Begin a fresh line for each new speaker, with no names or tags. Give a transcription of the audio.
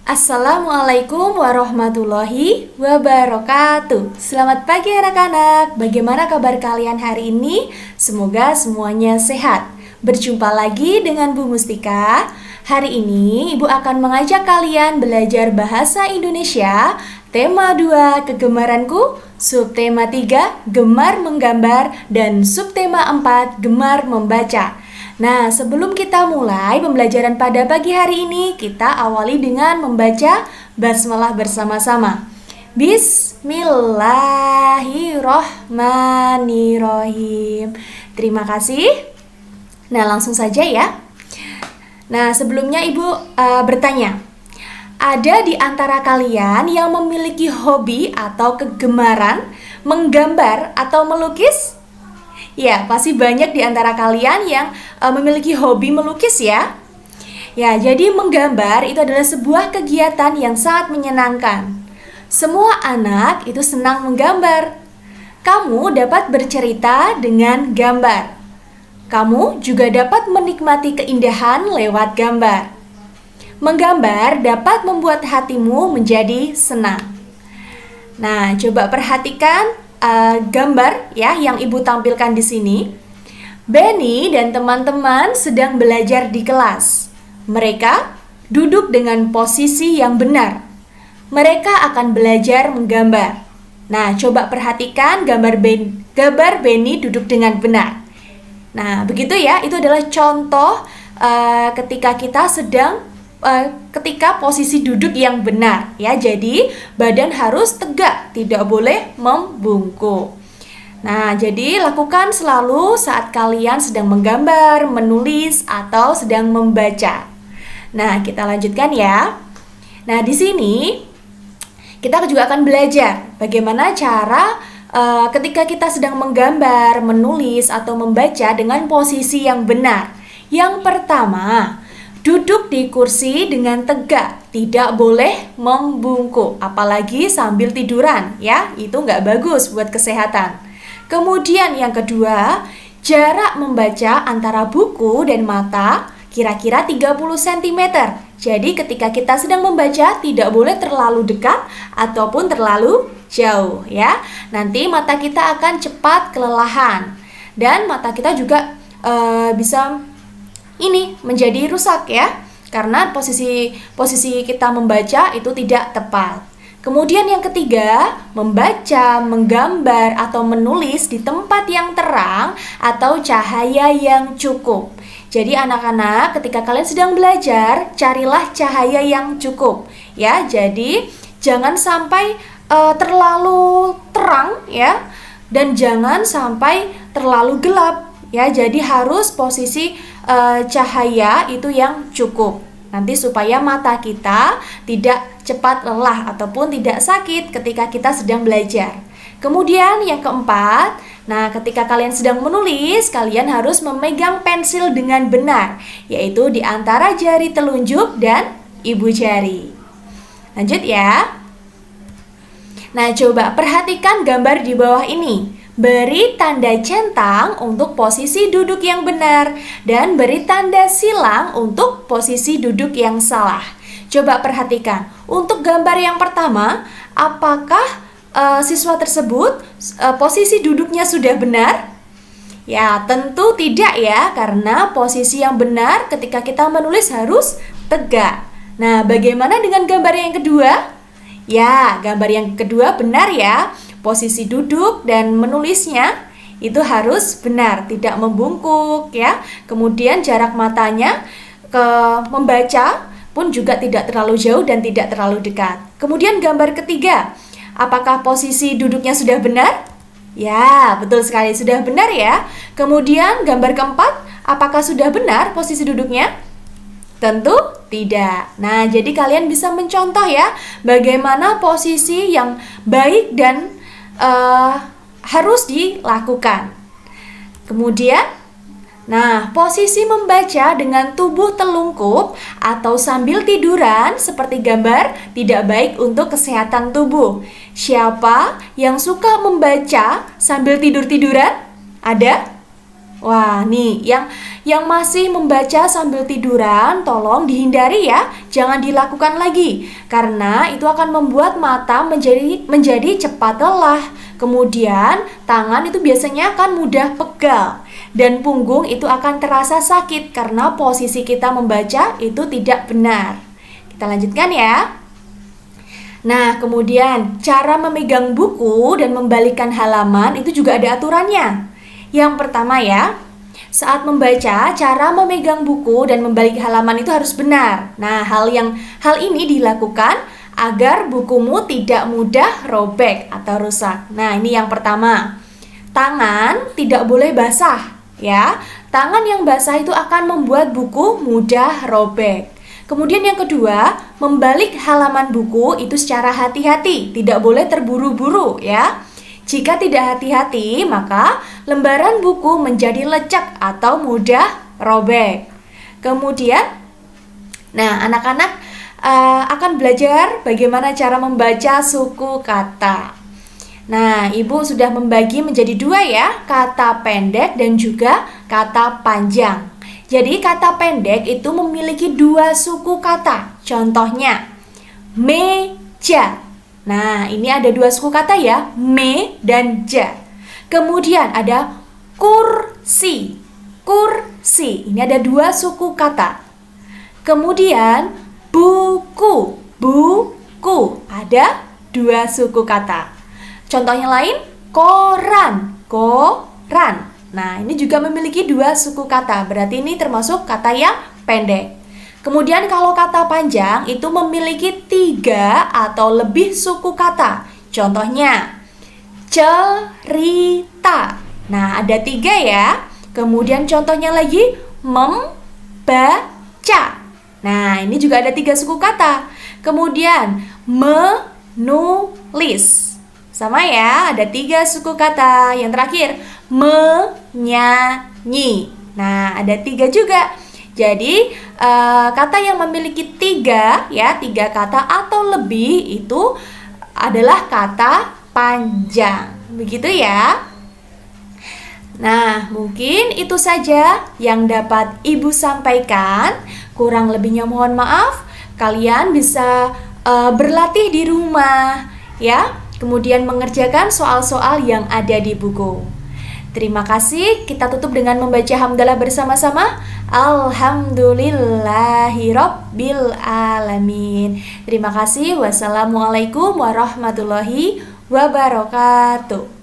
Assalamualaikum warahmatullahi wabarakatuh. Selamat pagi anak-anak. Bagaimana kabar kalian hari ini? Semoga semuanya sehat. Berjumpa lagi dengan Bu Mustika. Hari ini Ibu akan mengajak kalian belajar bahasa Indonesia. Tema 2, kegemaranku. Subtema 3, gemar menggambar. Dan subtema 4, gemar membaca. Nah, sebelum kita mulai pembelajaran pada pagi hari ini, kita awali dengan membaca basmalah bersama-sama. Bismillahirrohmanirrohim. Terima kasih. Nah, langsung saja ya. Nah, sebelumnya Ibu bertanya, ada di antara kalian yang memiliki hobi atau kegemaran menggambar atau melukis? Ya, pasti banyak di antara kalian yang memiliki hobi melukis ya. Ya, jadi menggambar itu adalah sebuah kegiatan yang sangat menyenangkan. Semua anak itu senang menggambar. Kamu dapat bercerita dengan gambar. Kamu juga dapat menikmati keindahan lewat gambar. Menggambar dapat membuat hatimu menjadi senang. Nah, coba perhatikan gambar ya yang Ibu tampilkan di sini. Benny dan teman-teman sedang belajar di kelas. Mereka duduk dengan posisi yang benar. Mereka akan belajar menggambar. Nah, coba perhatikan gambar Benny duduk dengan benar. Nah, begitu ya, itu adalah contoh ketika kita sedang ketika posisi duduk yang benar ya. Jadi badan harus tegak, tidak boleh membungkuk. Nah, jadi lakukan selalu saat kalian sedang menggambar, menulis atau sedang membaca. Nah, kita lanjutkan ya. Nah, di sini kita juga akan belajar bagaimana cara ketika kita sedang menggambar, menulis atau membaca dengan posisi yang benar. Yang pertama, duduk di kursi dengan tegak, tidak boleh membungkuk, apalagi sambil tiduran ya, itu nggak bagus buat kesehatan. Kemudian yang kedua, jarak membaca antara buku dan mata kira-kira 30 cm. Jadi ketika kita sedang membaca tidak boleh terlalu dekat ataupun terlalu jauh ya. Nanti mata kita akan cepat kelelahan dan mata kita juga bisa menjadi rusak ya, karena posisi kita membaca itu tidak tepat. Kemudian yang ketiga, membaca, menggambar atau menulis di tempat yang terang atau cahaya yang cukup. Jadi anak-anak ketika kalian sedang belajar, carilah cahaya yang cukup ya. Jadi jangan sampai terlalu terang ya, dan jangan sampai terlalu gelap ya. Jadi harus posisi cahaya itu yang cukup. Nanti supaya mata kita tidak cepat lelah ataupun tidak sakit ketika kita sedang belajar. Kemudian yang keempat, nah ketika kalian sedang menulis, kalian harus memegang pensil dengan benar, yaitu di antara jari telunjuk dan ibu jari. Lanjut ya. Nah, coba perhatikan gambar di bawah ini. Beri tanda centang untuk posisi duduk yang benar dan beri tanda silang untuk posisi duduk yang salah. Coba perhatikan. Untuk gambar yang pertama, apakah siswa tersebut posisi duduknya sudah benar? Ya, tentu tidak ya, karena posisi yang benar ketika kita menulis harus tegak. Nah, bagaimana dengan gambar yang kedua? Ya, gambar yang kedua benar ya. Posisi duduk dan menulisnya itu harus benar, tidak membungkuk ya. Kemudian jarak matanya ke membaca pun juga tidak terlalu jauh dan tidak terlalu dekat. Kemudian gambar ketiga, apakah posisi duduknya sudah benar? Ya, betul sekali, sudah benar ya. Kemudian gambar keempat, apakah sudah benar posisi duduknya? Tentu tidak. Nah, jadi kalian bisa mencontoh ya bagaimana posisi yang baik dan harus dilakukan. Kemudian, nah, posisi membaca dengan tubuh telungkup atau sambil tiduran seperti gambar tidak baik untuk kesehatan tubuh. Siapa yang suka membaca sambil tidur-tiduran? Ada? Wah, nih yang masih membaca sambil tiduran, tolong dihindari ya. Jangan dilakukan lagi karena itu akan membuat mata menjadi cepat lelah. Kemudian, tangan itu biasanya akan mudah pegal dan punggung itu akan terasa sakit karena posisi kita membaca itu tidak benar. Kita lanjutkan ya. Nah, kemudian cara memegang buku dan membalikkan halaman itu juga ada aturannya. Yang pertama ya, saat membaca, cara memegang buku dan membalik halaman itu harus benar. Nah, hal ini dilakukan agar bukumu tidak mudah robek atau rusak. Nah, ini yang pertama. Tangan tidak boleh basah, ya. Tangan yang basah itu akan membuat buku mudah robek. Kemudian yang kedua, membalik halaman buku itu secara hati-hati, tidak boleh terburu-buru, ya. Jika tidak hati-hati, maka lembaran buku menjadi lecek atau mudah robek. Kemudian, nah anak-anak akan belajar bagaimana cara membaca suku kata. Nah, Ibu sudah membagi menjadi dua ya, kata pendek dan juga kata panjang. Jadi kata pendek itu memiliki dua suku kata. Contohnya, meja. Nah, ini ada dua suku kata ya, me dan ja. Kemudian ada kursi. Kursi, ini ada dua suku kata. Kemudian buku. Buku, ada dua suku kata. Contohnya lain, koran. Koran. Nah, ini juga memiliki dua suku kata. Berarti ini termasuk kata yang pendek. Kemudian kalau kata panjang itu memiliki 3 atau lebih suku kata. Contohnya, cerita. Nah, ada 3 ya. Kemudian contohnya lagi, membaca. Nah, ini juga ada 3 suku kata. Kemudian, menulis. Sama ya, ada 3 suku kata. Yang terakhir, menyanyi. Nah, ada 3 juga. Jadi kata yang memiliki 3 kata atau lebih itu adalah kata panjang. Begitu ya. Nah, mungkin itu saja yang dapat Ibu sampaikan. Kurang lebihnya mohon maaf. Kalian bisa berlatih di rumah ya. Kemudian mengerjakan soal-soal yang ada di buku. Terima kasih. Kita tutup dengan membaca hamdalah bersama-sama. Alhamdulillahirabbil alamin. Terima kasih. Wassalamualaikum warahmatullahi wabarakatuh.